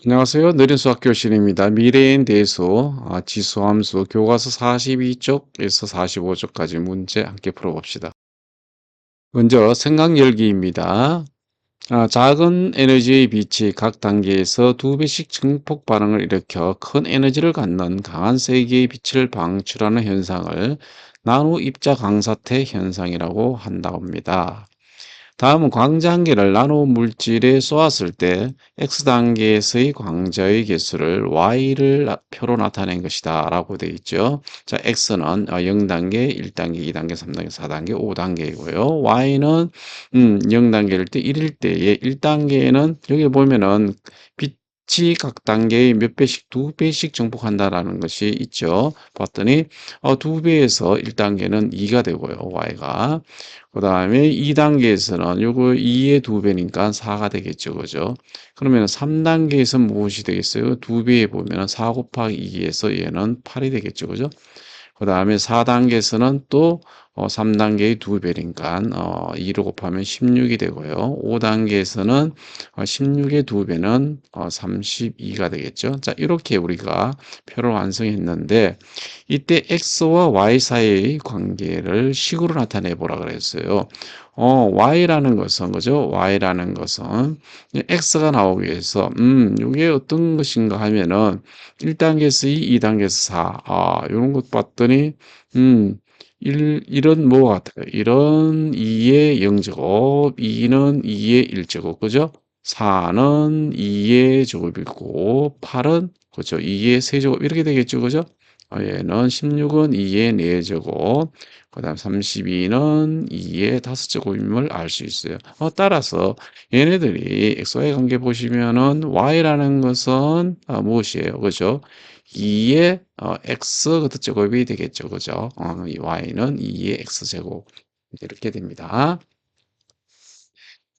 안녕하세요. 느린 수학 교실입니다. 미래인 대수, 지수함수, 교과서 42쪽에서 45쪽까지 문제 함께 풀어봅시다. 먼저 생각 열기입니다. 작은 에너지의 빛이 각 단계에서 두 배씩 증폭 반응을 일으켜 큰 에너지를 갖는 강한 세기의 빛을 방출하는 현상을 나노 입자 강사태 현상이라고 한다고 합니다. 다음은 광자 한 개를 나노 물질에 쏘았을 때 X 단계에서의 광자의 개수를 Y를 표로 나타낸 것이다 라고 되어 있죠. 자, X는 0단계, 1단계, 2단계, 3단계, 4단계, 5단계이고요. Y는 0단계일 때 1일 때에 1단계에는 여기 보면은 빛이 각 단계에 몇 배씩, 두 배씩 증폭한다라는 것이 있죠. 봤더니 두 배에서 1단계는 2가 되고요. Y가. 그 다음에 2단계에서는 요거 2의 2배니까 4가 되겠죠. 그죠? 그러면 3단계에서 무엇이 되겠어요? 2배에 보면 4 곱하기 2에서 얘는 8이 되겠죠. 그죠? 그 다음에 4단계에서는 또 3단계의 2배니까 2로 곱하면 16이 되고요. 5단계에서는 16의 2배는 32가 되겠죠. 자, 이렇게 우리가 표를 완성했는데 이때 x와 y 사이의 관계를 식으로 나타내 보라 그랬어요. y라는 것은 그죠? y라는 것은 x가 나오기 위해서 이게 어떤 것인가 하면은 1단계에서 2, 2단계에서 4. 요런 것 봤더니 음 이런 뭐 같아요. 이런 2의 0제곱, 2는 2의 1제곱, 그죠? 4는 2의 제곱이고 8은 그죠? 2의 세제곱 이렇게 되겠죠, 그죠? 얘는 16은 2의 4제곱, 그다음 32는 2의 5제곱임을 알 수 있어요. 따라서 얘네들이 XY 관계 보시면은 Y라는 것은 무엇이에요? 그죠? 2의 X 제곱이 되겠죠. 그죠? 이 Y는 2의 X제곱. 이렇게 됩니다.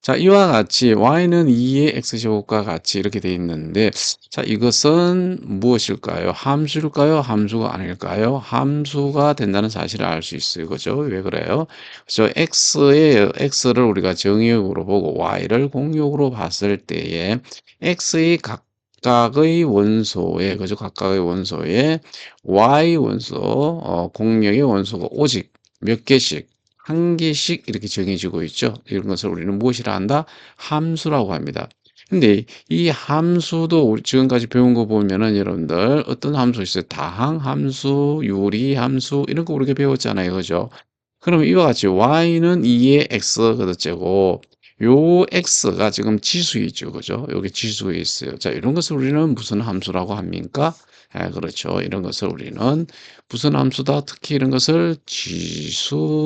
자, 이와 같이 y는 2의 x제곱과 같이 이렇게 되어 있는데, 자, 이것은 무엇일까요? 함수일까요? 함수가 아닐까요? 함수가 된다는 사실을 알 수 있어요. 그죠? 왜 그래요? 그죠? x를 우리가 정의역으로 보고 y를 공역으로 봤을 때에 x의 각각의 원소에, 그죠? 각각의 원소에 y 원소, 공역의 원소가 오직 몇 개씩 한 개씩 이렇게 정해지고 있죠. 이런 것을 우리는 무엇이라 한다? 함수라고 합니다. 근데 이 함수도 우리 지금까지 배운 거 보면은 여러분들 어떤 함수 있어요? 다항함수, 유리함수 이런 거 우리가 배웠잖아요. 그죠? 그러면 이와 같이 y는 2의 x제곱 요 x가 지금 지수이죠. 그죠? 여기 지수에 있어요. 자, 이런 것을 우리는 무슨 함수라고 합니까? 그렇죠. 이런 것을 우리는 무슨 함수다? 특히 이런 것을 지수함수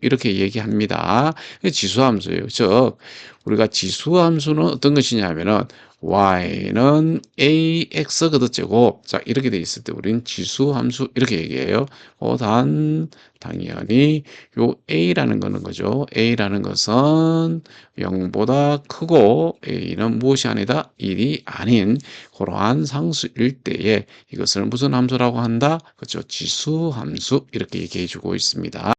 이렇게 얘기합니다. 지수함수예요. 즉 우리가 지수함수는 어떤 것이냐면은 y는 ax 제곱 자 이렇게 돼 있을 때 우리는 지수함수 이렇게 얘기해요. 당연히 요 a라는 거는 거죠. a라는 것은 0보다 크고 a는 무엇이 아니다? 1이 아닌 그러한 상수일 때에 이것을 무슨 함수라고 한다? 그렇죠. 지수함수 이렇게 얘기해 주고 있습니다.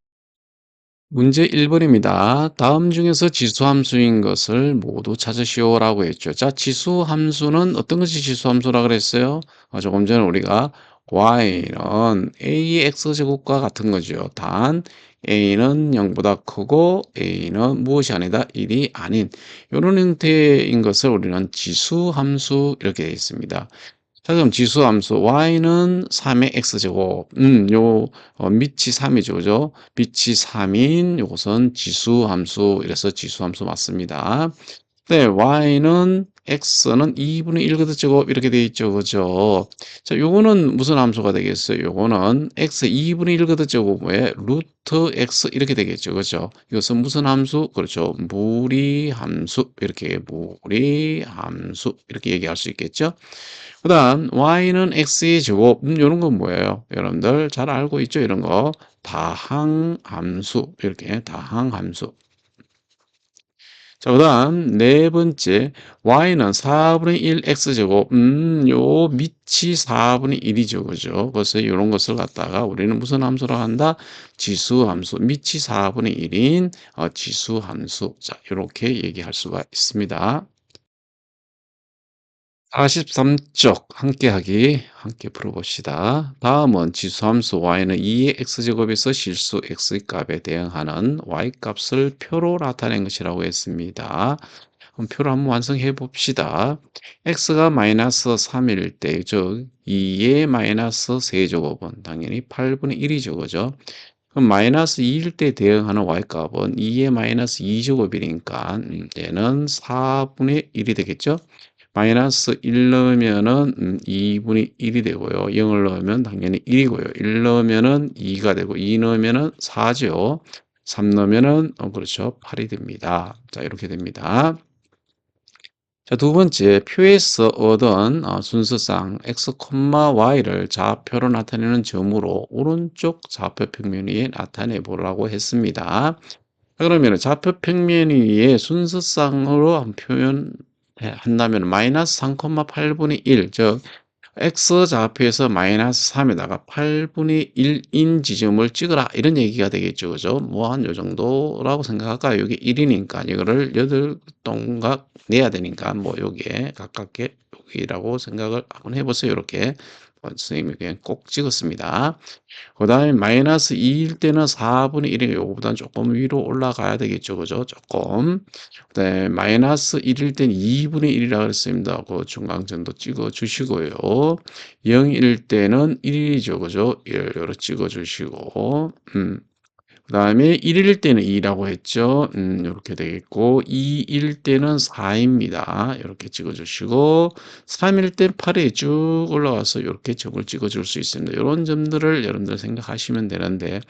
문제 1번입니다. 다음 중에서 지수함수인 것을 모두 찾으시오라고 했죠. 자, 지수함수는 어떤 것이 지수함수라 그랬어요? 조금 전에 우리가 y는 ax제곱과 같은 거죠. 단 a는 0보다 크고 a는 무엇이 아니다? 1이 아닌 이런 형태인 것을 우리는 지수함수 이렇게 되어 있습니다. 자, 그럼 지수함수 y는 3의 x제곱. 밑이 3이죠. 그죠? 밑이 3인 요것은 지수함수. 이래서 지수함수 맞습니다. 네, y는 x는 2분의 1 제곱 이렇게 돼 있죠. 그죠? 자, 요거는 무슨 함수가 되겠어요? 요거는 x 2분의 1 제곱에 루트 x 이렇게 되겠죠. 그죠? 이것은 무슨 함수? 그렇죠. 무리함수. 이렇게 무리함수. 이렇게 얘기할 수 있겠죠? 그다음 y는 x의 제곱 요런 건 뭐예요? 여러분들 잘 알고 있죠? 이런 거 다항함수 이렇게 다항함수. 자, 그다음 네 번째 y는 4분의 1 x제곱 요 밑이 4분의 1이죠. 그죠? 그래서 이런 것을 갖다가 우리는 무슨 함수로 한다? 지수함수. 밑이 4분의 1인 지수함수. 자, 이렇게 얘기할 수가 있습니다. 43쪽 함께 풀어봅시다. 다음은 지수함수 y는 2의 x제곱에서 실수 x의 값에 대응하는 y 값을 표로 나타낸 것이라고 했습니다. 그럼 표를 한번 완성해 봅시다. x가 마이너스 3일 때, 즉 2의 마이너스 세제곱은 당연히 8분의 1이죠. 그죠? 그럼 마이너스 2일 때 대응하는 y값은 2의 마이너스 2제곱이니까 얘는 4분의 1이 되겠죠? 마이너스 1 넣으면은 2분의 1이 되고요. 0을 넣으면 당연히 1이고요. 1 넣으면은 2가 되고 2 넣으면은 4죠. 3 넣으면은 그렇죠. 8이 됩니다. 자, 이렇게 됩니다. 자, 두 번째, 표에서 얻은 순서상 x, y를 좌표로 나타내는 점으로 오른쪽 좌표 평면 위에 나타내 보라고 했습니다. 그러면 좌표 평면 위에 순서상으로 한다면 마이너스 3,8분의 1, 즉 x좌표에서 마이너스 3에다가 8분의 1인 지점을 찍어라 이런 얘기가 되겠죠. 그죠? 뭐 한 요 정도라고 생각할까요? 여기 1이니까 이거를 8동각 내야 되니까 뭐 여기에 가깝게 여기라고 생각을 한번 해보세요. 이렇게 선생님이 그냥 꼭 찍었습니다. 그 다음에 마이너스 2일 때는 4분의 1이 요거보다는 조금 위로 올라가야 되겠죠. 그죠? 조금. 그 다음에 마이너스 1일 때는 2분의 1이라고 그랬습니다. 그 중간점도 찍어 주시고요. 0일 때는 1이죠. 그죠? 1, 요렇게 찍어 주시고, 그 다음에 1일 때는 2라고 했죠. 이렇게 되겠고, 2일 때는 4입니다. 이렇게 찍어주시고, 3일 때 8에 쭉 올라와서 이렇게 점을 찍어줄 수 있습니다. 이런 점들을 여러분들 생각하시면 되는데,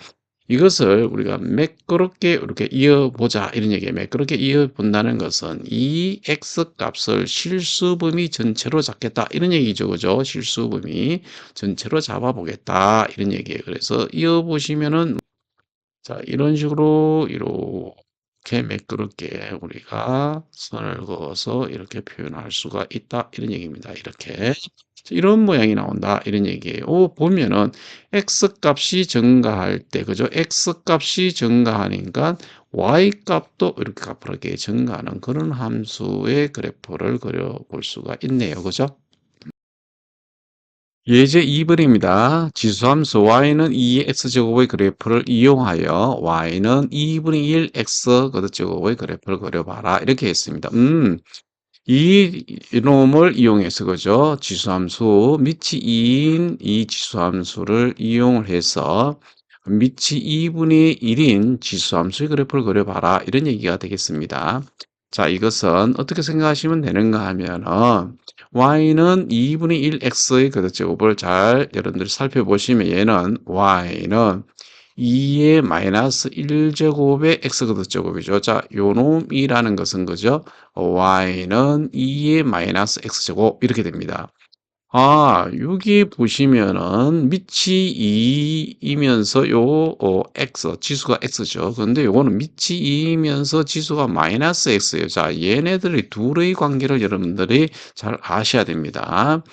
이것을 우리가 매끄럽게 이렇게 이어보자 이런 얘기예요. 매끄럽게 이어본다는 것은 이 x 값을 실수범위 전체로 잡겠다 이런 얘기죠. 그죠? 실수범위 전체로 잡아보겠다 이런 얘기예요. 그래서 이어보시면은 자, 이런 식으로 이렇게 매끄럽게 우리가 선을 그어서 이렇게 표현할 수가 있다. 이런 얘기입니다. 이렇게. 이런 모양이 나온다. 이런 얘기예요. 보면은 x 값이 증가할 때, 그죠? x 값이 증가하니까 y 값도 이렇게 가파르게 증가하는 그런 함수의 그래프를 그려볼 수가 있네요. 그죠? 예제 2번입니다. 지수함수 y는 2의 x제곱의 그래프를 이용하여 y는 2분의 1 x 제곱의 그래프를 그려봐라. 이렇게 했습니다. 이놈을 이용해서 그죠? 지수함수 밑이 2인 이 지수함수를 이용을 해서 밑이 2분의 1인 지수함수의 그래프를 그려봐라. 이런 얘기가 되겠습니다. 자, 이것은 어떻게 생각하시면 되는가 하면은 y는 2분의 1 x의 제곱을 잘 여러분들이 살펴보시면 얘는 y는 2의 마이너스 1제곱의 x 제곱이죠. 자, 요 놈이라는 것은 그죠? y는 2의 마이너스 x제곱 이렇게 됩니다. 여기 보시면은 밑이 2이면서 x, 지수가 x죠. 그런데 요거는 밑이 2이면서 지수가 마이너스 x예요. 자, 얘네들의 둘의 관계를 여러분들이 잘 아셔야 됩니다.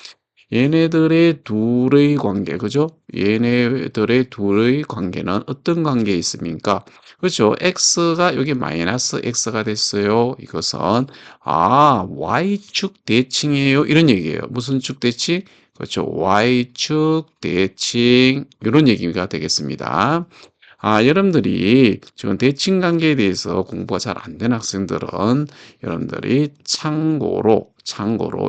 얘네들의 둘의 관계, 그죠? 얘네들의 둘의 관계는 어떤 관계에 있습니까? 그렇죠. x가 여기 마이너스 x가 됐어요. 이것은 y축 대칭이에요. 이런 얘기예요. 무슨 축 대칭? 그렇죠. y축 대칭 이런 얘기가 되겠습니다. 여러분들이 지금 대칭 관계에 대해서 공부가 잘 안 된 학생들은 여러분들이 참고로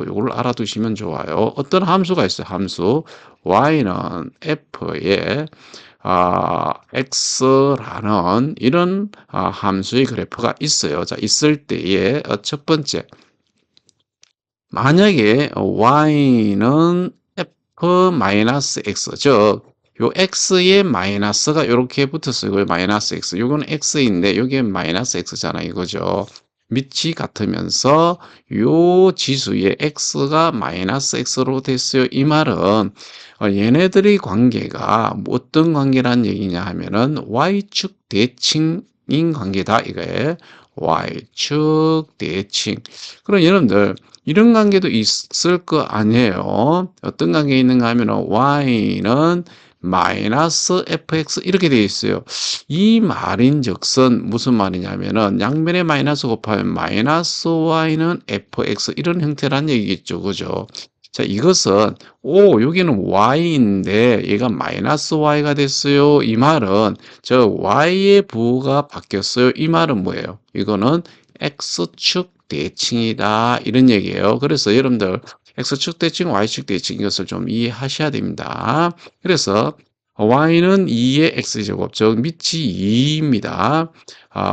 이걸 알아두시면 좋아요. 어떤 함수가 있어요. 함수 y는 f의 x라는 이런 함수의 그래프가 있어요. 자, 있을 때에 첫 번째 만약에 y는 f-x, 즉, 요 x에 마이너스가 이렇게 붙었어요. 이거 마이너스 x. 요건 x인데, 요게 마이너스 x잖아요. 이거죠. 밑이 같으면서 요 지수의 x가 마이너스 x로 됐어요. 이 말은 얘네들의 관계가 뭐 어떤 관계란 얘기냐 하면은 y축 대칭인 관계다. 이거에 y축 대칭. 그럼 여러분들 이런 관계도 있을 거 아니에요. 어떤 관계 있는가 하면 y는 마이너스 fx 이렇게 되어 있어요. 이 말인즉슨 무슨 말이냐면은 양면에 마이너스 곱하면 마이너스 y는 fx 이런 형태란 얘기겠죠. 그죠? 자, 이것은 여기는 y인데 얘가 마이너스 y가 됐어요. 이 말은 저 y의 부호가 바뀌었어요. 이 말은 뭐예요? 이거는 x축 대칭이다 이런 얘기예요. 그래서 여러분들 x축 대칭, y축 대칭 이것을 좀 이해하셔야 됩니다. 그래서 y는 2의 x제곱, 즉 밑이 2입니다.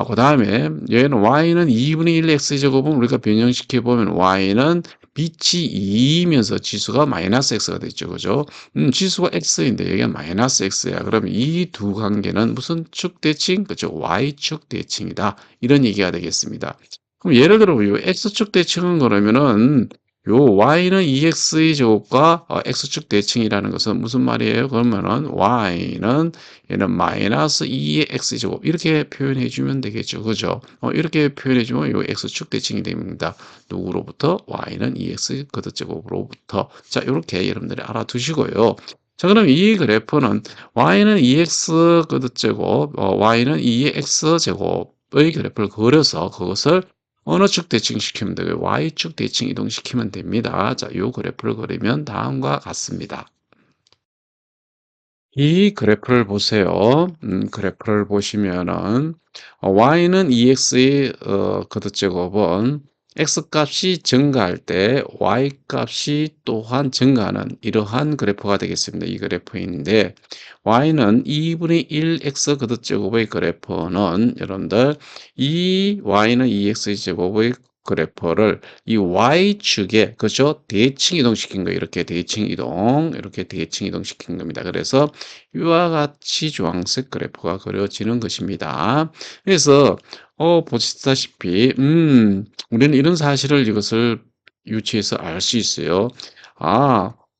그 다음에 얘는 y는 2분의 1 x제곱은 우리가 변형시켜 보면 y는 빛이 2이면서 지수가 마이너스 x가 됐죠. 그죠? 지수가 x인데 여기가 마이너스 x야. 그러면 이 두 관계는 무슨 축 대칭? 그죠? y축 대칭이다. 이런 얘기가 되겠습니다. 그럼 예를 들어 요 x축 대칭은 그러면은 요 y는 2x의 제곱과 x축 대칭이라는 것은 무슨 말이에요? 그러면은 y는 얘는 마이너스 2의 x제곱 이렇게 표현해 주면 되겠죠. 그죠? 이렇게 표현해 주면 요 x축 대칭이 됩니다. 누구로부터? y는 2x 거듭제곱으로부터. 자, 이렇게 여러분들이 알아두시고요. 자, 그럼 이 그래프는 y는 2x 거듭제곱, y는 2의 x제곱의 그래프를 그려서 그것을 어느 축 대칭시키면 되고요. y축 대칭 이동시키면 됩니다. 자, 이 그래프를 그리면 다음과 같습니다. 이 그래프를 보세요. 그래프를 보시면은 y는 2x의 거듭제곱은 x값이 증가할 때 y값이 또한 증가하는 이러한 그래프가 되겠습니다. 이 그래프인데 y는 2분의 1 x 거듭제곱의 그래프는 여러분들 이 y는 2x의 제곱의 그래프를 이 y축에 그죠? 대칭 이동시킨 거예요. 이렇게 대칭 이동, 이렇게 대칭 이동시킨 겁니다. 그래서 이와 같이 주황색 그래프가 그려지는 것입니다. 그래서 보시다시피 우리는 이런 사실을 이것을 유추해서 알 수 있어요.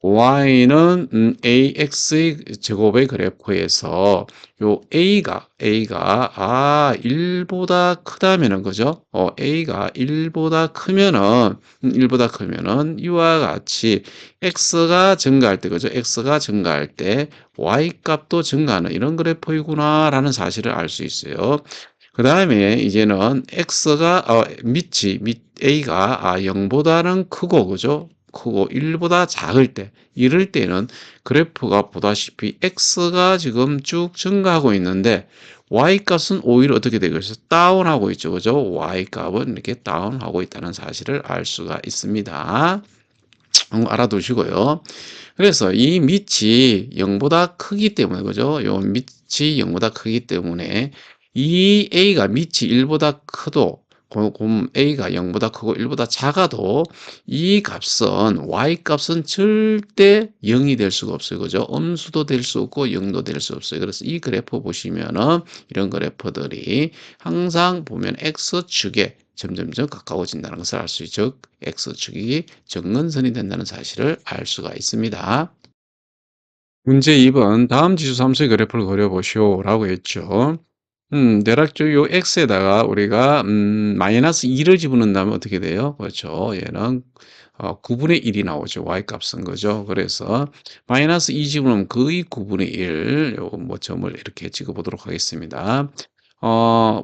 y는 ax의 제곱의 그래프에서 요 A가 1보다 크다면은 그죠? A가 1보다 크면은 이와 같이 X가 증가할 때 그죠? X가 증가할 때 Y 값도 증가하는 이런 그래프이구나라는 사실을 알 수 있어요. 그 다음에 이제는 X가 밑 A가 0보다는 크고 그죠? 크고 1보다 작을 때 이럴 때는 그래프가 보다시피 x가 지금 쭉 증가하고 있는데 y값은 오히려 어떻게 되고 있어요? 다운하고 있죠. 그죠? y값은 이렇게 다운하고 있다는 사실을 알 수가 있습니다. 알아두시고요. 그래서 이 밑이 0보다 크기 때문에 그죠? 요 밑이 0보다 크기 때문에 이 a가 밑이 1보다 크도 곰 a가 0보다 크고 1보다 작아도 이 값은 y 값은 절대 0이 될 수가 없어요. 그죠? 음수도 될 수 없고 0도 될 수 없어요. 그래서 이 그래프 보시면은 이런 그래프들이 항상 보면 x축에 점점점 가까워진다는 것을 알 수 있죠. x축이 정근선이 된다는 사실을 알 수가 있습니다. 문제 2번 다음 지수 함수의 그래프를 그려보시오 라고 했죠. 대략적으로 요 x에다가 우리가 마이너스 2를 집어넣는다면 어떻게 돼요? 그렇죠. 얘는 9분의 1이 나오죠. y값은 거죠. 그래서 마이너스 2 집어넣으면 거의 9분의 1 요거 뭐 점을 이렇게 찍어보도록 하겠습니다.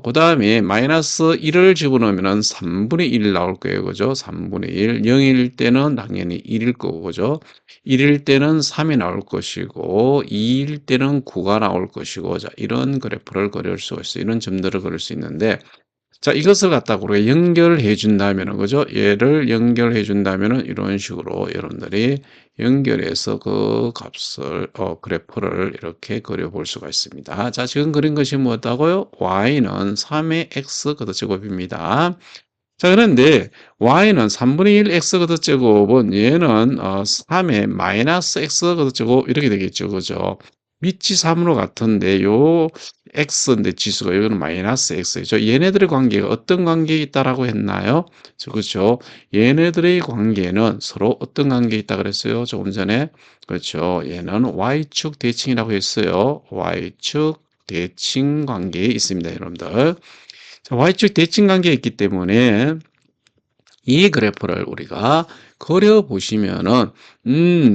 그 다음에 마이너스 1을 집어넣으면 3분의 1 나올 거예요. 그죠? 3분의 1. 0일 때는 당연히 1일 거고, 그죠? 1일 때는 3이 나올 것이고, 2일 때는 9가 나올 것이고, 자, 이런 그래프를 그릴 수가 있어요. 이런 점들을 그릴 수 있는데, 자, 이것을 갖다가 우리가 연결해 준다면은, 그죠? 얘를 연결해 준다면은 이런 식으로 여러분들이 연결해서 그 값을, 그래프를 이렇게 그려볼 수가 있습니다. 자, 지금 그린 것이 뭐였다고요? y는 3의 x 거듭제곱입니다. 자, 그런데 y는 3분의 1 x 거듭제곱은 얘는 3의 마이너스 x 거듭제곱 이렇게 되겠죠. 그죠? 밑이 3으로 같은데 요 x인데 지수가 여기는 마이너스 x죠. 얘네들의 관계가 어떤 관계에 있다라고 했나요? 그렇죠. 얘네들의 관계는 서로 어떤 관계에 있다 그랬어요? 조금 전에. 그렇죠. 얘는 y축 대칭이라고 했어요. y축 대칭 관계에 있습니다, 여러분들. 자, y축 대칭 관계에 있기 때문에 이 그래프를 우리가 그려 보시면은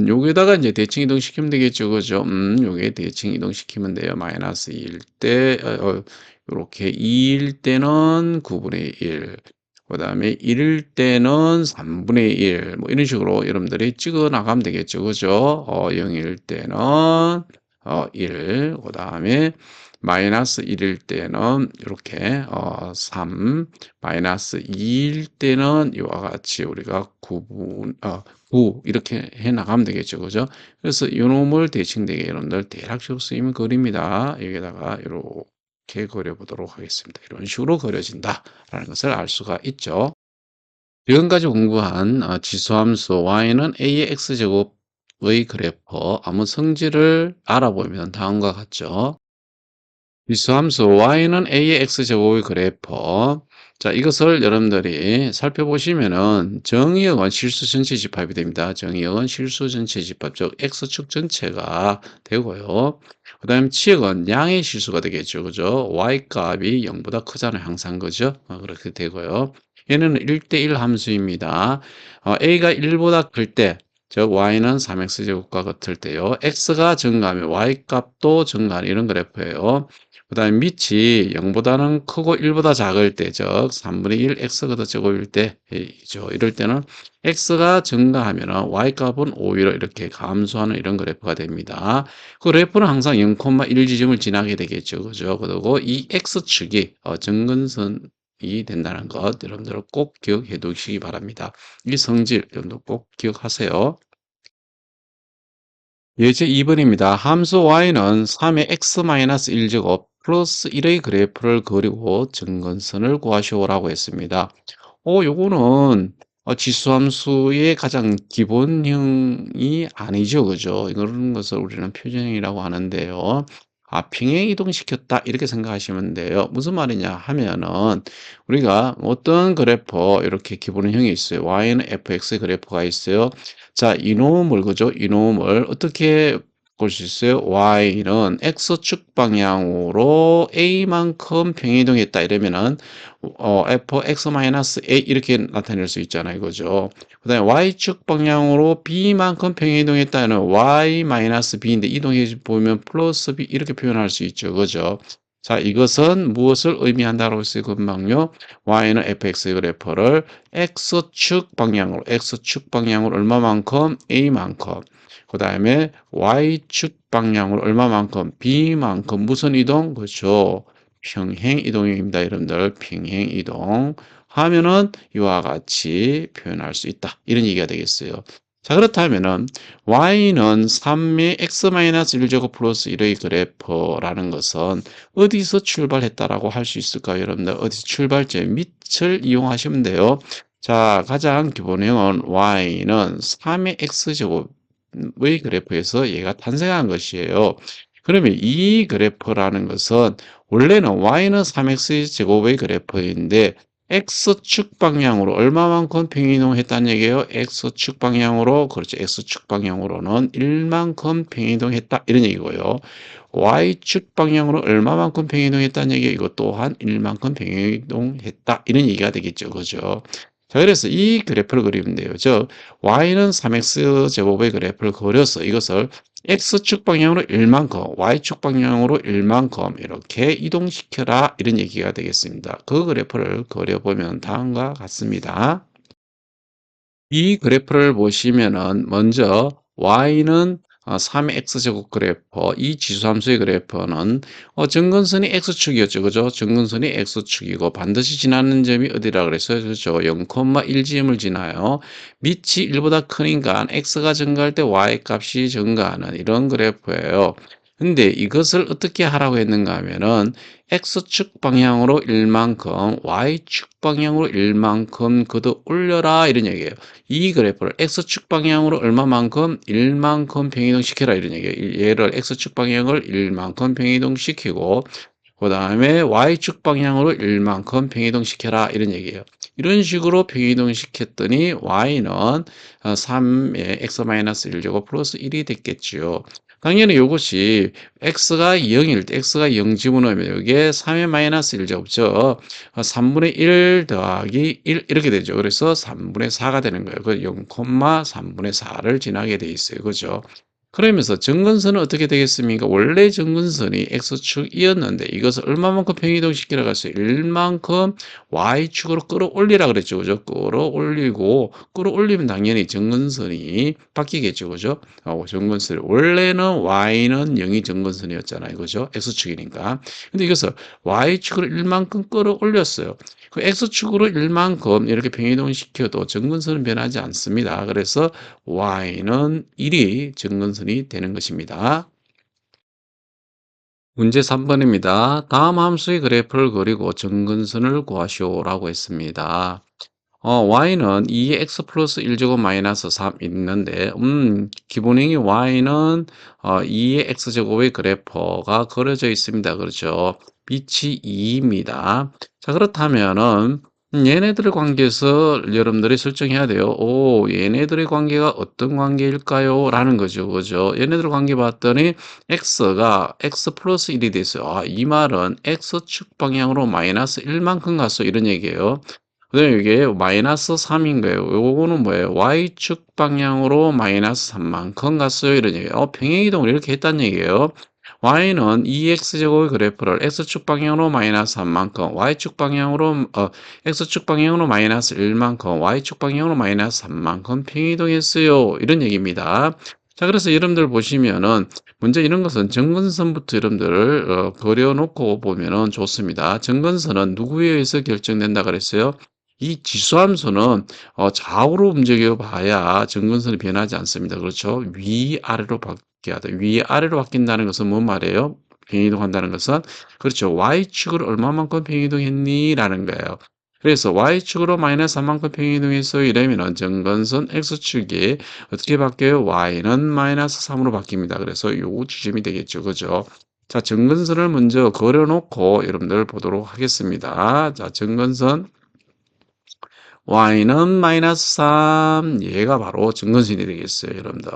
여기다가 이제 대칭 이동시키면 되겠죠. 그죠? 요게 대칭 이동시키면 돼요. 마이너스 2일 때 요렇게 2일 때는 9분의 1, 그다음에 1일 때는 3분의 1, 뭐 이런 식으로 여러분들이 찍어 나가면 되겠죠. 그죠? 0일 때는 1, 그다음에 마이너스 1일 때는 이렇게 3, 마이너스 2일 때는 이와 같이 우리가 9 이렇게 해 나가면 되겠죠. 그죠? 그래서 요놈을 대칭되게 여러분들 대략적으로 쓰이면 그립니다. 여기다가 이렇게 그려보도록 하겠습니다. 이런 식으로 그려진다라는 것을 알 수가 있죠. 지금까지 공부한 지수함수 y는 a의 x제곱의 그래프 아무 성질을 알아보면 다음과 같죠. 지수함수 y는 a의 x제곱의 그래프. 자, 이것을 여러분들이 살펴보시면은 정의역은 실수 전체 집합이 됩니다. 정의역은 실수 전체 집합, 즉 x축 전체가 되고요. 그 다음에 치역은 양의 실수가 되겠죠. 그죠? y 값이 0보다 크잖아요. 항상 그죠? 그렇게 되고요. 얘는 1대1 함수입니다. a가 1보다 클 때, 즉 y는 3x제곱과 같을 때요. x가 증가하면 y 값도 증가하는 이런 그래프예요. 그 다음에 밑이 0보다는 크고 1보다 작을 때, 즉 3분의 1 x가 더 제곱일 때이죠. 이럴 때는 x가 증가하면 y값은 오히려 이렇게 감소하는 이런 그래프가 됩니다. 그 그래프는 항상 0,1 지점을 지나게 되겠죠. 그죠? 그리고 이 x축이 정근선이 된다는 것 여러분들 꼭 기억해 두시기 바랍니다. 이 성질 여러분들 꼭 기억하세요. 예제 2번입니다. 함수 y는 3의 x-1제곱 플러스 1의 그래프를 그리고 증근선을 구하시오라고 했습니다. 요거는 지수함수의 가장 기본형이 아니죠. 그죠? 이런 것을 우리는 표준형이라고 하는데요. 평행 이동시켰다 이렇게 생각하시면 돼요. 무슨 말이냐 하면은 우리가 어떤 그래프 이렇게 기본형이 있어요. y는 fx 그래프가 있어요. 자, 이놈을 그죠? 이놈을 어떻게 볼 수 있어요? y는 x축 방향으로 a만큼 평행이동했다 이러면은 fx-a 이렇게 나타낼 수 있잖아요. 그죠? 그 다음에 y축 방향으로 b만큼 평행이동했다는 y-b인데 이동해 보면 플러스 b 이렇게 표현할 수 있죠. 그죠? 자, 이것은 무엇을 의미한다고 했어요? 금방요. y는 fx 그래프를 x축 방향으로 얼마만큼? a만큼. 그 다음에 y축 방향으로 얼마만큼? b만큼. 무슨 이동? 그렇죠. 평행 이동입니다. 여러분들 평행 이동 하면은 이와 같이 표현할 수 있다. 이런 얘기가 되겠어요. 자, 그렇다면은 y는 3의 x-1제곱 플러스 1의 그래프라는 것은 어디서 출발했다라고 할 수 있을까요? 여러분들 어디서 출발점 밑을 이용하시면 돼요. 자, 가장 기본형은 y는 3의 x제곱의 그래프에서 얘가 탄생한 것이에요. 그러면 이 그래프라는 것은 원래는 y는 3x제곱의 그래프인데 x축 방향으로 얼마만큼 평행이동했다는 얘기예요? x축 방향으로, 그렇죠. x축 방향으로는 1만큼 평행이동했다 이런 얘기고요. y축 방향으로 얼마만큼 평행이동했다는 얘기예요? 이것 또한 1만큼 평행이동했다 이런 얘기가 되겠죠. 그죠? 자, 그래서 이 그래프를 그리면 돼요. 즉 y는 3x제곱의 그래프를 그려서 이것을 x축 방향으로 1만큼, y축 방향으로 1만큼 이렇게 이동시켜라 이런 얘기가 되겠습니다. 그 그래프를 그려보면 다음과 같습니다. 이 그래프를 보시면은 먼저 y는 3의 x제곱 그래프, 이 지수함수의 그래프는 정근선이 x축이었죠. 그죠? 정근선이 x축이고 반드시 지나는 점이 어디라 그랬어요? 그렇죠? 0,1 지점을 지나요. 밑이 1보다 크니까 x가 증가할 때 y 값이 증가하는 이런 그래프예요. 근데 이것을 어떻게 하라고 했는가 하면은 x축 방향으로 1만큼, y축 방향으로 1만큼 걷어 올려라 이런 얘기예요. 이 그래프를 x축 방향으로 얼마만큼? 1만큼 평이동시켜라 이런 얘기예요. 얘를 x축 방향을 1만큼 평이동시키고 그 다음에 y축 방향으로 1만큼 평이동시켜라 이런 얘기예요. 이런 식으로 평이동시켰더니 y는 3의 x-1제곱 플러스 1이 됐겠죠. 당연히 요것이 x가 0일 때 x가 0 집어넣으면 이게 3의 마이너스 1 제곱죠. 3분의 1 더하기 1 이렇게 되죠. 그래서 3분의 4가 되는 거예요. 그 0, 3분의 4를 지나게 돼 있어요. 그죠? 그러면서 정근선은 어떻게 되겠습니까? 원래 정근선이 x축이었는데 이것을 얼마만큼 평이동시키라고 했어요? 1만큼 y축으로 끌어올리라 그랬죠. 그죠? 끌어올리고 끌어올리면 당연히 정근선이 바뀌겠죠. 그죠? 정근선 원래는 y는 0이 정근선이었잖아요. 그죠? x축이니까. 근데 이것을 y축으로 1만큼 끌어올렸어요. 그 x축으로 1만큼 이렇게 평이동시켜도 정근선은 변하지 않습니다. 그래서 y는 1이 정근선이 되는 것입니다. 문제 3번입니다. 다음 함수의 그래프를 그리고 정근선을 구하시오라고 했습니다. y는 2x 플러스 1제곱 마이너스 3 있는데, 기본행위 y는 2의 x제곱의 그래프가 그려져 있습니다. 그렇죠? 빛이 2입니다. 자, 그렇다면은, 얘네들의 관계에서 여러분들이 설정해야 돼요. 얘네들의 관계가 어떤 관계일까요? 라는 거죠. 그죠? 얘네들 관계 봤더니, x가 x 플러스 1이 됐어요. 이 말은 x축 방향으로 마이너스 1만큼 갔어. 이런 얘기예요. 그다음에 이게 마이너스 3인 거예요. 요거는 뭐예요? y축 방향으로 마이너스 3만큼 갔어요. 이런 얘기예요. 평행이동을 이렇게 했다는 얘기예요. y는 2x제곱의 그래프를 x축 방향으로 마이너스 3만큼, x축 방향으로 마이너스 1만큼, y축 방향으로 마이너스 3만큼 평행이동했어요. 이런 얘기입니다. 자, 그래서 여러분들 보시면은 먼저 이런 것은 정근선부터 여러분들 그려놓고 보면은 좋습니다. 정근선은 누구에 의해서 결정된다 그랬어요? 이 지수함수는 좌우로 움직여 봐야 정근선이 변하지 않습니다. 그렇죠? 위아래로 바뀌어야 돼. 위아래로 바뀐다는 것은 뭔 말이에요? 평이동한다는 것은 그렇죠. y축으로 얼마만큼 평이동했니? 라는 거예요. 그래서 y축으로 마이너스 3만큼 평이동했어요. 이러면은 정근선 x축이 어떻게 바뀌어요? y는 마이너스 3으로 바뀝니다. 그래서 요 지점이 되겠죠. 그죠? 자, 정근선을 먼저 그려놓고 여러분들 보도록 하겠습니다. 자, 정근선 y는 마이너스 3 얘가 바로 증근선이 되겠어요 여러분들.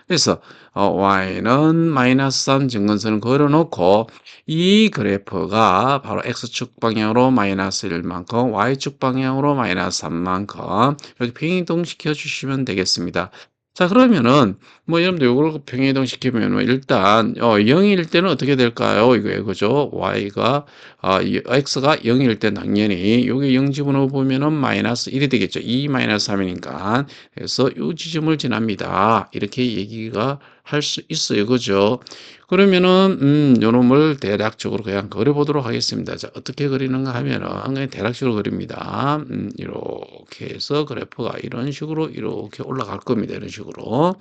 그래서 y는 마이너스 3 증근선을 걸어놓고 이 그래프가 바로 x축 방향으로 마이너스 1만큼 y축 방향으로 마이너스 3만큼 이렇게 평이동시켜 주시면 되겠습니다. 자, 그러면은 뭐 여러분들 이걸 평이동시키면 일단 0일 때는 어떻게 될까요? 이거예요. 그죠? y가 x가 0일 때 당연히 여기 0 집어넣어 보면은 마이너스 1이 되겠죠. 2 마이너스 3이니까. 그래서 이 지점을 지납니다. 이렇게 얘기가 할 수 있어요. 그죠? 그러면은 요놈을 대략적으로 그냥 그려 보도록 하겠습니다. 자, 어떻게 그리는가 하면은 그냥 대략적으로 그립니다. 이렇게 해서 그래프가 이런 식으로 이렇게 올라갈 겁니다. 이런 식으로.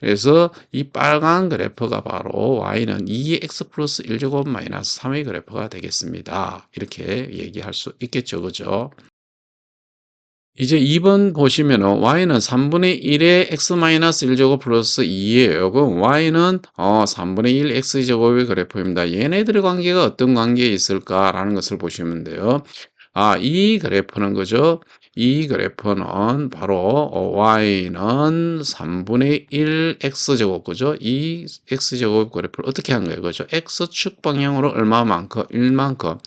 그래서 이 빨간 그래프가 바로 y는 2x 플러스 1제곱 마이너스 3의 그래프가 되겠습니다. 이렇게 얘기할 수 있겠죠. 그죠? 이제 2번 보시면은 y는 3분의 1의 x 마이너스 1제곱 플러스 2예요. 그럼 y는 3분의 1 x제곱의 그래프입니다. 얘네들의 관계가 어떤 관계에 있을까라는 것을 보시면 돼요. 이 그래프는 그죠? 이 그래프는 바로 y는 3분의 1 x제곱 그죠? 이 x제곱 그래프를 어떻게 한 거예요? 그죠? x축 방향으로 얼마만큼? 1만큼.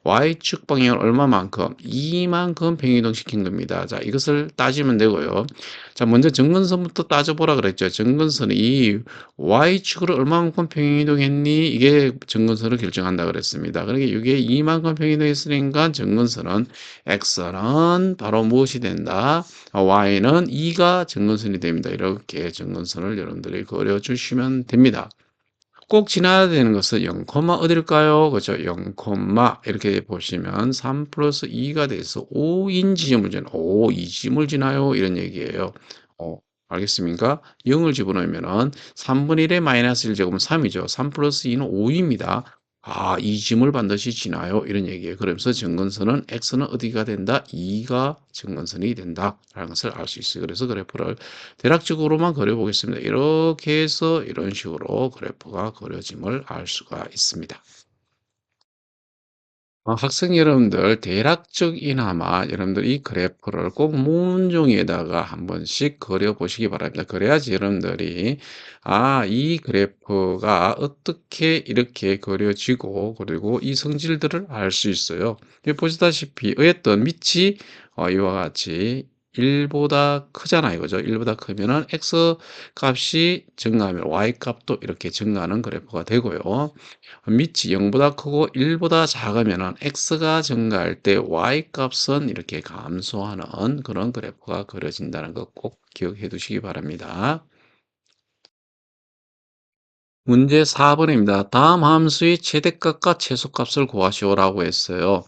y축 방향을 얼마만큼? 이만큼 평이동시킨 겁니다. 자, 이것을 따지면 되고요. 자, 먼저 정근선부터 따져보라 그랬죠. 정근선이 이 y축으로 얼마만큼 평이동했니? 이게 정근선을 결정한다 그랬습니다. 그러니까 이게 이만큼 평이동했으니까 정근선은 x는 바로 무엇이 된다? y는 2가 정근선이 됩니다. 이렇게 정근선을 여러분들이 그려주시면 됩니다. 꼭 지나야 되는 것은 0, 어딜까요? 그죠? 0, 이렇게 보시면 3 플러스 2가 돼서 5인 지점을 지나요. 이 지점을 지나요. 이런 얘기예요. 알겠습니까? 0을 집어넣으면은 3분의 1의 마이너스 1제곱은 3이죠. 3 플러스 2는 5입니다. 이 지점을 반드시 지나요. 이런 얘기예요. 그러면서 정근선은 x는 어디가 된다? 2가 정근선이 된다라는 것을 알 수 있어요. 그래서 그래프를 대략적으로만 그려보겠습니다. 이렇게 해서 이런 식으로 그래프가 그려짐을 알 수가 있습니다. 학생 여러분들 대략적이나마 여러분들 이 그래프를 꼭 문종에다가 한 번씩 그려 보시기 바랍니다. 그래야지 여러분들이 이 그래프가 어떻게 이렇게 그려지고 그리고 이 성질들을 알 수 있어요. 여기 보시다시피 어떤 밑이 이와 같이 1보다 크잖아요. 그죠? 1보다 크면은 x 값이 증가하면 y 값도 이렇게 증가하는 그래프가 되고요. 밑이 0보다 크고 1보다 작으면 x가 증가할 때 y 값은 이렇게 감소하는 그런 그래프가 그려진다는 거 꼭 기억해 두시기 바랍니다. 문제 4번입니다. 다음 함수의 최대값과 최소값을 구하시오라고 했어요.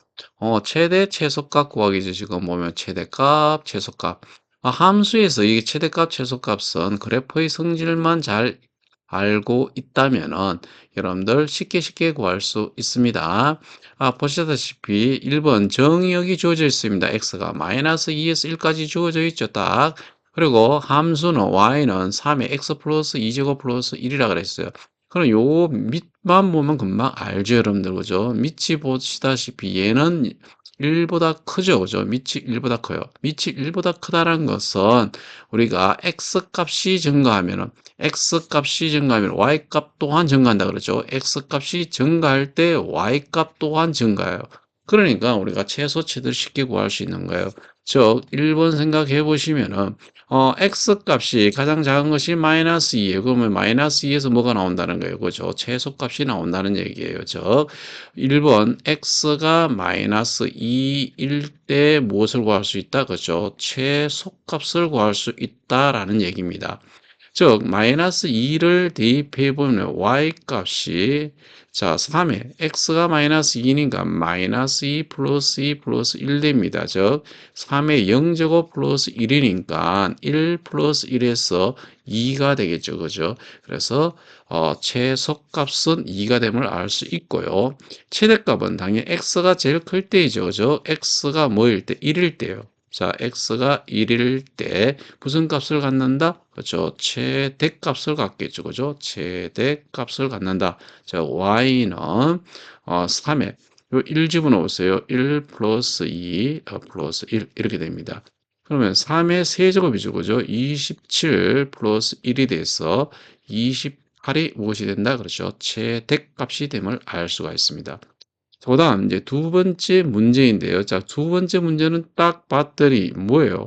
최대, 최소값 구하기죠. 지금 보면 최대값, 최소값. 함수에서 이 최대값, 최소값은 그래프의 성질만 잘 알고 있다면은 여러분들 쉽게 구할 수 있습니다. 보시다시피 1번 정의역이 주어져 있습니다. x가 마이너스 2에서 1까지 주어져 있죠. 딱. 그리고 함수는 y는 3의 x 플러스 2제곱 플러스 1이라 그랬어요. 그럼 요 밑만 보면 금방 알죠, 여러분들. 그죠? 밑이 보시다시피 얘는 1보다 크죠, 그죠? 밑이 1보다 커요. 밑이 1보다 크다는 것은 우리가 x 값이 증가하면은 x 값이 증가하면 y 값 또한 증가한다 그러죠. x 값이 증가할 때 y 값 또한 증가해요. 그러니까 우리가 최소치를 쉽게 구할 수 있는 거예요. 즉, 1번 생각해 보시면은 x 값이 가장 작은 것이 마이너스 2예요. 그러면 마이너스 2에서 뭐가 나온다는 거예요. 그죠? 최소값이 나온다는 얘기예요. 즉, 1번 x가 마이너스 2일 때 무엇을 구할 수 있다? 그죠? 최소값을 구할 수 있다라는 얘기입니다. 즉 마이너스 2를 대입해 보면 y 값이 자 3에 x가 마이너스 2니까 마이너스 2 플러스 2 플러스 1 됩니다. 즉 3의 0제곱 플러스 1이니까 1 플러스 1에서 2가 되겠죠. 그죠? 그래서 최소값은 2가 됨을 알 수 있고요. 최대값은 당연히 x가 제일 클 때이죠. 그죠? x가 뭐일 때? 1일 때요. 자, x가 1일 때 무슨 값을 갖는다? 그렇죠. 최대값을 갖겠죠. 그죠? 최대값을 갖는다. 자, y는 3에 1 집어넣으세요. 1 플러스 2 플러스 1 이렇게 됩니다. 그러면 3의 세제곱이죠. 그죠? 27 플러스 1이 돼서 28이 무엇이 된다? 그렇죠. 최대값이 됨을 알 수가 있습니다. 그다음 이제 두 번째 문제인데요. 자, 두 번째 문제는 딱 봤더니 뭐예요?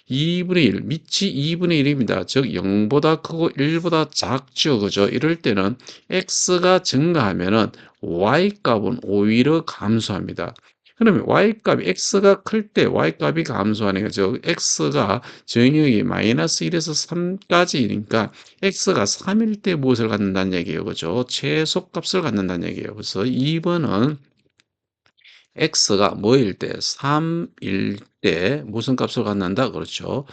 2분의 1, 밑이 2분의 1입니다. 즉 0보다 크고 1보다 작죠. 그죠? 이럴 때는 x가 증가하면은 y값은 오히려 감소합니다. 그러면 y값이 x가 클 때 y값이 감소하는 거죠. x가 정의역이 마이너스 1에서 3까지니까 x가 3일 때 무엇을 갖는다는 얘기예요. 그죠? 최소값을 갖는다는 얘기예요. 그래서 2번은 x가 뭐일 때? 3일 때 무슨 값을 갖는다? 그렇죠.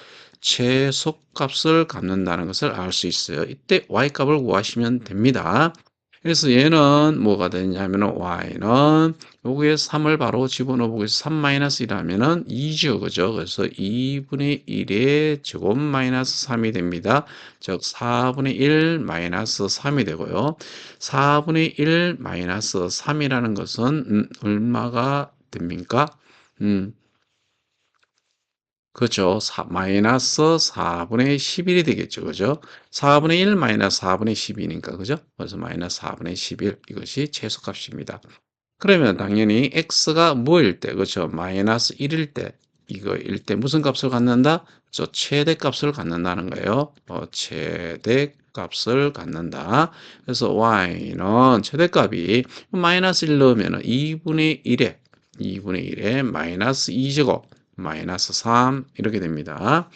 최소값을 갖는다는 것을 알 수 있어요. 이때 y값을 구하시면 됩니다. 그래서 얘는 뭐가 되냐면은 y는 여기에 3을 바로 집어넣어 보겠습니다. 3-1이라면은 2죠. 그죠? 그래서 2분의 1의 제곱 마이너스 3이 됩니다. 즉 4분의 1 마이너스 3이 되고요. 4분의 1 마이너스 3이라는 것은 얼마가 됩니까? 음, 그렇죠. 마이너스 4분의 11이 되겠죠. 그죠? 4분의 1 마이너스 4분의 12니까. 그죠? 그래서 마이너스 4분의 11 이것이 최소값입니다. 그러면 당연히 x가 뭐일 때, 그렇죠? 마이너스 1일 때, 이거일 때 무슨 값을 갖는다? 저 최대값을 갖는다는 거예요. 최대값을 갖는다. 그래서 y는 최대값이 마이너스 1 넣으면 2분의 1에 마이너스 2제곱 마이너스 3 이렇게 됩니다.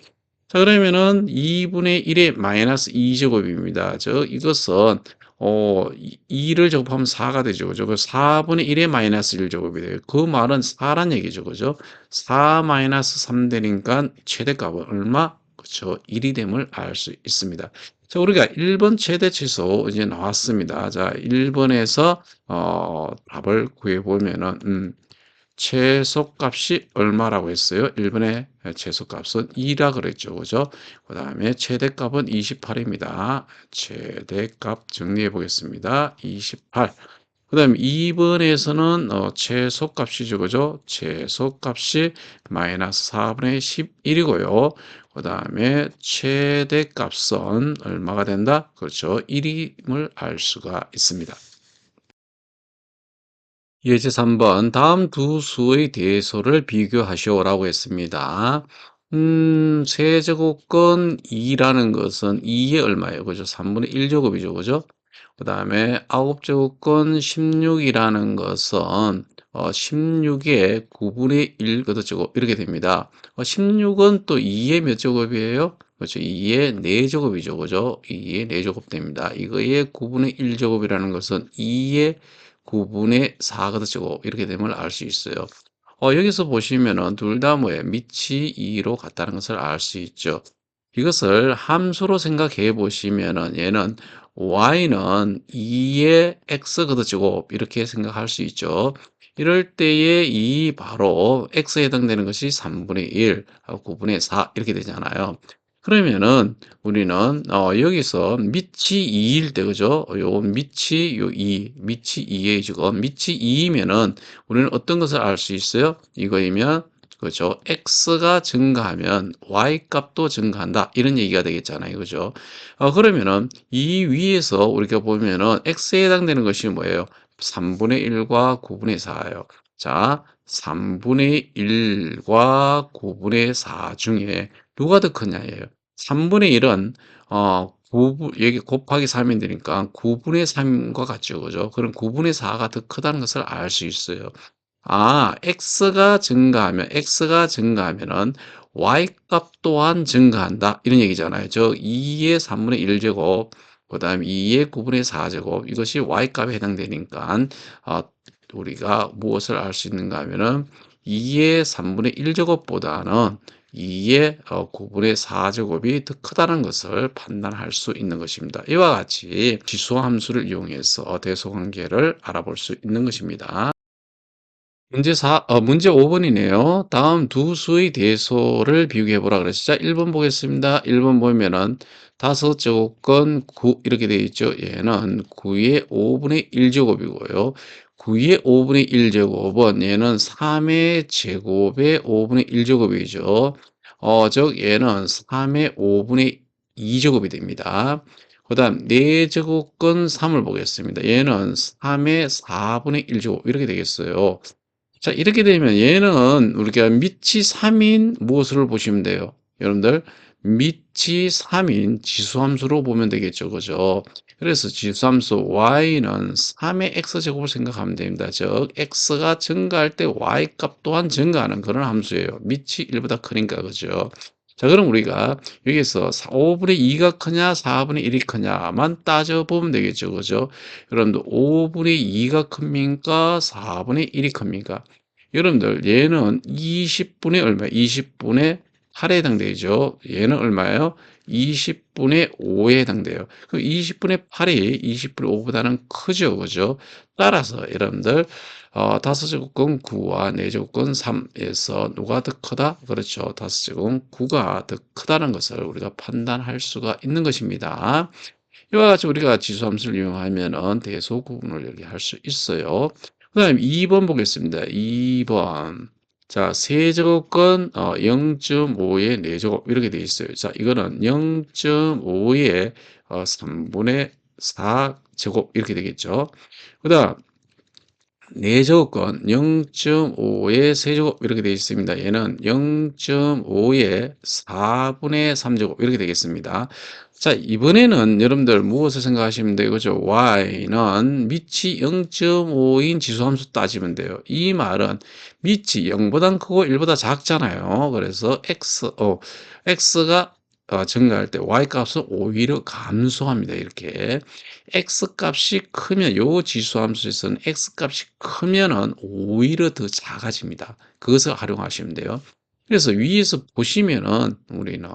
자, 그러면은 2분의 1의 마이너스 2제곱입니다. 즉, 이것은, 2를 제곱하면 4가 되죠. 그죠? 4분의 1의 마이너스 1제곱이 돼요. 그 말은 4란 얘기죠. 그죠? 4 마이너스 3 되니까 최대값은 얼마? 그렇죠. 1이 됨을 알 수 있습니다. 자, 우리가 1번 최대 치수 이제 나왔습니다. 자, 1번에서, 답을 구해보면은, 최소값이 얼마라고 했어요? 1번의 최소값은 2라 그랬죠. 그죠? 그 다음에 최대값은 28입니다. 최대값 정리해 보겠습니다. 28. 그다음에 2번에서는 최소값이죠. 그죠? 최소값이 마이너스 4분의 11이고요. 그다음에 최대값은 얼마가 된다? 그렇죠. 1임을 알 수가 있습니다. 예제 3번 다음 두 수의 대소를 비교하시오라고 했습니다. 세제곱건 2라는 것은 2에 얼마예요? 그죠? 3분의 1제곱이죠. 그죠? 그 다음에 9제곱건 16이라는 것은 16의 9분의 1 제곱 이렇게 됩니다. 16은 또 2의 몇 제곱이에요? 그렇죠. 2의 4제곱이죠. 그죠? 2의 4제곱 됩니다. 이거의 9분의 1제곱이라는 것은 2의 9분의 4 제곱 이렇게 되면 알 수 있어요. 여기서 보시면은 둘 다 뭐예요? 밑이 2로 같다는 것을 알 수 있죠. 이것을 함수로 생각해 보시면은 얘는 y는 2의 x 제곱 이렇게 생각할 수 있죠. 이럴 때에 이 바로 x에 해당되는 것이 3분의 1, 9분의 4 이렇게 되잖아요. 그러면은 우리는 여기서 밑이 2일 때 그죠? 요 밑이 요 2, 밑이 2에 지금 밑이 2이면은 우리는 어떤 것을 알 수 있어요? 이거이면 그죠? x가 증가하면 y 값도 증가한다. 이런 얘기가 되겠잖아요. 그죠? 그러면은 이 위에서 우리가 보면은 x에 해당되는 것이 뭐예요? 3분의 1과 9분의 4예요. 자, 3분의 1과 9분의 4 중에 누가 더 크냐예요. 3분의 1은 9분, 여기 곱하기 3이 되니까 9분의 3과 같죠. 그죠? 그럼 9분의 4가 더 크다는 것을 알 수 있어요. x가 증가하면은 y값 또한 증가한다. 이런 얘기잖아요. 즉 2의 3분의 1제곱, 그다음에 2의 9분의 4제곱 이것이 y값에 해당되니까 어, 우리가 무엇을 알 수 있는가 하면은 2의 3분의 1제곱보다는 2의 9분의 4제곱이 더 크다는 것을 판단할 수 있는 것입니다. 이와 같이 지수 함수를 이용해서 대소관계를 알아볼 수 있는 것입니다. 문제 5번이네요. 다음 두 수의 대소를 비교해 보라 그랬죠. 자, 1번 보겠습니다. 1번 보면은 다섯 제곱건 9 이렇게 되어 있죠. 얘는 9의 5분의 1제곱이고요. 9의 5분의 1제곱은 얘는 3의 제곱의 5분의 1제곱이죠. 즉 얘는 3의 5분의 2제곱이 됩니다. 그 다음 4제곱건 3을 보겠습니다. 얘는 3의 4분의 1제곱 이렇게 되겠어요. 자, 이렇게 되면 얘는 우리가 밑이 3인 무엇을 보시면 돼요? 여러분들, 밑이 3인 지수함수로 보면 되겠죠. 그죠? 그래서 지수함수 y는 3의 x제곱을 생각하면 됩니다. 즉, x가 증가할 때 y 값 또한 증가하는 그런 함수예요. 밑이 1보다 크니까. 그죠? 자, 그럼 우리가 여기서 5분의 2가 크냐, 4분의 1이 크냐만 따져보면 되겠죠. 그죠? 여러분들, 5분의 2가 큽니까? 4분의 1이 큽니까? 여러분들 얘는 20분의 얼마? 20분의 8에 해당되죠. 얘는 얼마예요? 20분의 5에 해당돼요. 그 20분의 8이 20분의 5보다는 크죠. 그죠? 따라서 여러분들 다섯 제곱건 9와 네 제곱건 3에서 누가 더 크다? 그렇죠. 다섯 제곱 9가 더 크다는 것을 우리가 판단할 수가 있는 것입니다. 이와 같이 우리가 지수함수를 이용하면은 대소 구분을 여기 할 수 있어요. 그 다음에 2번 보겠습니다. 2번. 자, 세제곱건 0.5의 4제곱 이렇게 되어 있어요. 자, 이거는 0.5의 3분의 4제곱 이렇게 되겠죠. 그 다음 4제곱건 0.5의 세제곱 이렇게 되어 있습니다. 얘는 0.5의 4분의 3제곱 이렇게 되겠습니다. 자, 이번에는 여러분들 무엇을 생각하시면 돼요? 그죠? y는 밑이 0.5인 지수함수 따지면 돼요. 이 말은 밑이 0보다 크고 1보다 작잖아요. 그래서 x가 증가할 때 y 값은 오히려 감소합니다. 이렇게. x 값이 크면 요 지수함수에서는 x 값이 크면은 오히려 더 작아집니다. 그것을 활용하시면 돼요. 그래서 위에서 보시면은 우리는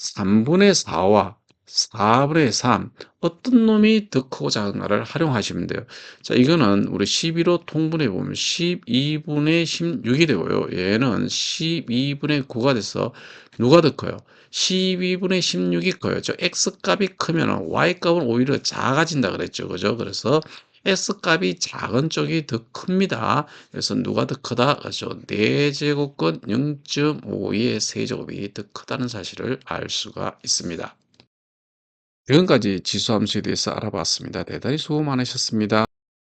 3분의 4와 4분의 3 어떤 놈이 더 크고 작은가를 활용하시면 돼요. 자, 이거는 우리 11로 통분해 보면 12분의 16이 되고요. 얘는 12분의 9가 돼서 누가 더 커요? 12분의 16이 커요. 저 x 값이 크면 y 값은 오히려 작아진다 그랬죠. 그죠? 그래서 S값이 작은 쪽이 더 큽니다. 그래서 누가 더 크다? 그렇죠. 4제곱권 0.52의 세제곱이 더 크다는 사실을 알 수가 있습니다. 지금까지 지수함수에 대해서 알아봤습니다. 대단히 수고 많으셨습니다.